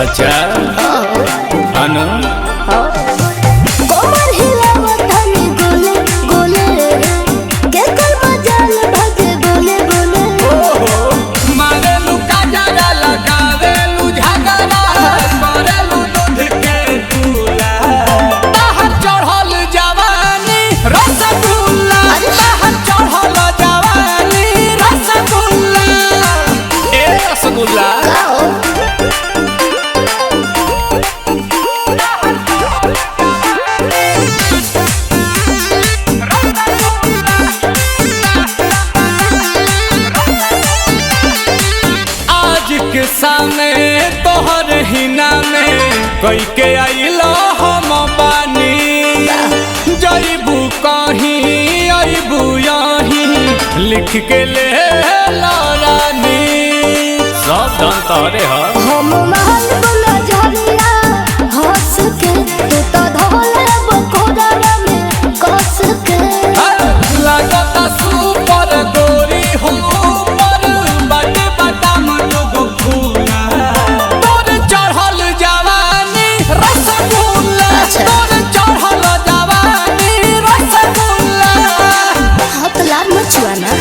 अच्छा अनु कोमर हिलावा तनी गोले गोले के कर मजाल भगे बोले बोले मारेलू काजरा लगावेलू झगड़ा करेलू दूध के दूला बाहर चढ़ल जवानी रसगुल्ला बाहर चढ़ल जवानी रसगुल्ला ए रसगुल्ला के सामने तोहर हिना में कई के आइलो हम बानी जईबू कहीं अबू यहीं लिख के ले रानी सब धन तोरे हम महल बना झरिया हंस के तू तो धोले बकोड़ा में कस के लगता सुपर गोरी हो हाथ लाल मचुआना